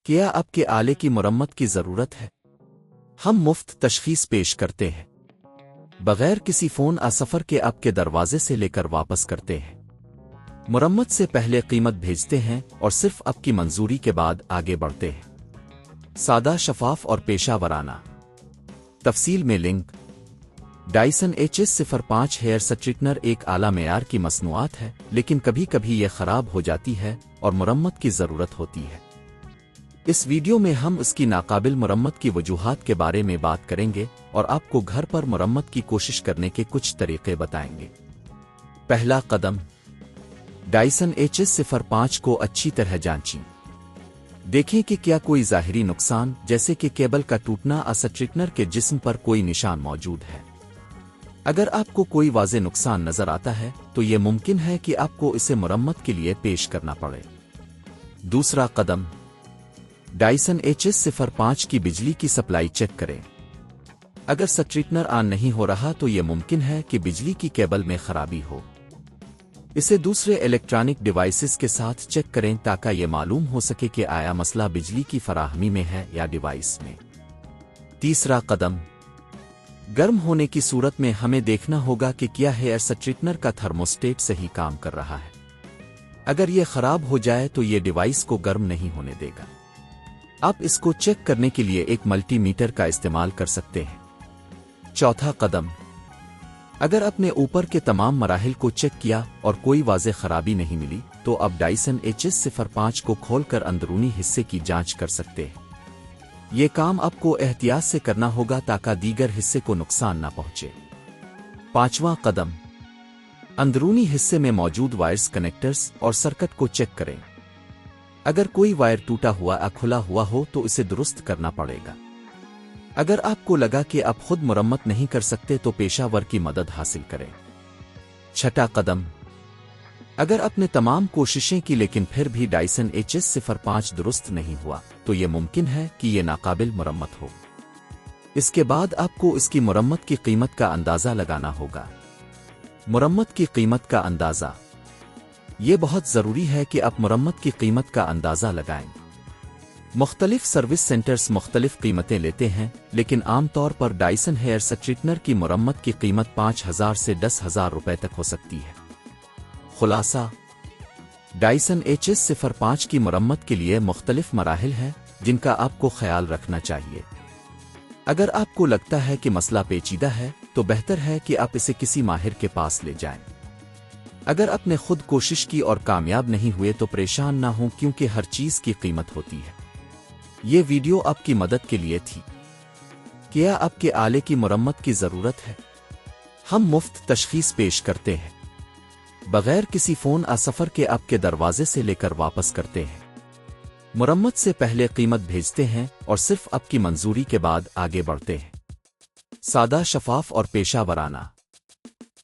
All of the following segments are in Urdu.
کیا آپ کے آلے کی مرمت کی ضرورت ہے؟ ہم مفت تشخیص پیش کرتے ہیں بغیر کسی فون سفر کے آپ کے دروازے سے لے کر واپس کرتے ہیں۔ مرمت سے پہلے قیمت بھیجتے ہیں اور صرف آپ کی منظوری کے بعد آگے بڑھتے ہیں۔ سادہ، شفاف اور پیشہ ورانہ۔ تفصیل میں لنک۔ ڈائسن Hs05 ہیئر سٹریٹنر ایک اعلیٰ معیار کی مصنوعات ہے، لیکن کبھی کبھی یہ خراب ہو جاتی ہے اور مرمت کی ضرورت ہوتی ہے۔ اس ویڈیو میں ہم اس کی ناقابل مرمت کی وجوہات کے بارے میں بات کریں گے اور آپ کو گھر پر مرمت کی کوشش کرنے کے کچھ طریقے بتائیں گے۔ پہلا قدم، ڈائسن Hs05 کو اچھی طرح جانچیں۔ دیکھیں کہ کیا کوئی ظاہری نقصان جیسے کہ کیبل کا ٹوٹنا سٹریٹنر کے جسم پر کوئی نشان موجود ہے۔ اگر آپ کو کوئی واضح نقصان نظر آتا ہے تو یہ ممکن ہے کہ آپ کو اسے مرمت کے لیے پیش کرنا پڑے۔ دوسرا قدم، ڈائسن Hs05 کی بجلی کی سپلائی چیک کریں۔ اگر سٹریٹنر آن نہیں ہو رہا تو یہ ممکن ہے کہ بجلی کی کیبل میں خرابی ہو۔ اسے دوسرے الیکٹرانک ڈیوائسز کے ساتھ چیک کریں تاکہ یہ معلوم ہو سکے کہ آیا مسئلہ بجلی کی فراہمی میں ہے یا ڈیوائس میں۔ تیسرا قدم، گرم ہونے کی صورت میں ہمیں دیکھنا ہوگا کہ کیا ہیئر سٹریٹنر کا تھرموسٹیٹ صحیح کام کر رہا ہے۔ اگر یہ خراب ہو جائے تو یہ ڈیوائس کو گرم نہیں ہونے دے گا۔ آپ اس کو چیک کرنے کے لیے ایک ملٹی میٹر کا استعمال کر سکتے ہیں۔ چوتھا قدم، اگر آپ نے اوپر کے تمام مراحل کو چیک کیا اور کوئی واضح خرابی نہیں ملی تو اب ڈائسن Hs05 کو کھول کر اندرونی حصے کی جانچ کر سکتے ہیں۔ یہ کام آپ کو احتیاط سے کرنا ہوگا تاکہ دیگر حصے کو نقصان نہ پہنچے۔ پانچواں قدم، اندرونی حصے میں موجود وائرز، کنیکٹرز اور سرکٹ کو چیک کریں۔ اگر کوئی وائر ٹوٹا ہوا یا کھلا ہوا ہو تو اسے درست کرنا پڑے گا۔ اگر آپ کو لگا کہ آپ خود مرمت نہیں کر سکتے تو پیشہ ور کی مدد حاصل کریں۔ چھٹا قدم، اگر آپ نے تمام کوششیں کی لیکن پھر بھی ڈائسن Hs05 درست نہیں ہوا تو یہ ممکن ہے کہ یہ ناقابل مرمت ہو۔ اس کے بعد آپ کو اس کی مرمت کی قیمت کا اندازہ لگانا ہوگا۔ مرمت کی قیمت کا اندازہ، یہ بہت ضروری ہے کہ آپ مرمت کی قیمت کا اندازہ لگائیں۔ مختلف سروس سینٹرز مختلف قیمتیں لیتے ہیں، لیکن عام طور پر ڈائسن ہیئر سٹریٹنر کی مرمت کی قیمت 5,000 سے 10,000 روپے تک ہو سکتی ہے۔ خلاصہ، ڈائسن Hs05 کی مرمت کے لیے مختلف مراحل ہیں جن کا آپ کو خیال رکھنا چاہیے۔ اگر آپ کو لگتا ہے کہ مسئلہ پیچیدہ ہے تو بہتر ہے کہ آپ اسے کسی ماہر کے پاس لے جائیں۔ اگر آپ نے خود کوشش کی اور کامیاب نہیں ہوئے تو پریشان نہ ہوں، کیونکہ ہر چیز کی قیمت ہوتی ہے۔ یہ ویڈیو آپ کی مدد کے لیے تھی۔ کیا آپ کے آلے کی مرمت کی ضرورت ہے؟ ہم مفت تشخیص پیش کرتے ہیں بغیر کسی فون سفر کے آپ کے دروازے سے لے کر واپس کرتے ہیں۔ مرمت سے پہلے قیمت بھیجتے ہیں اور صرف آپ کی منظوری کے بعد آگے بڑھتے ہیں۔ سادہ، شفاف اور پیشہ ورانہ۔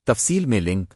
تفصیل میں لنک۔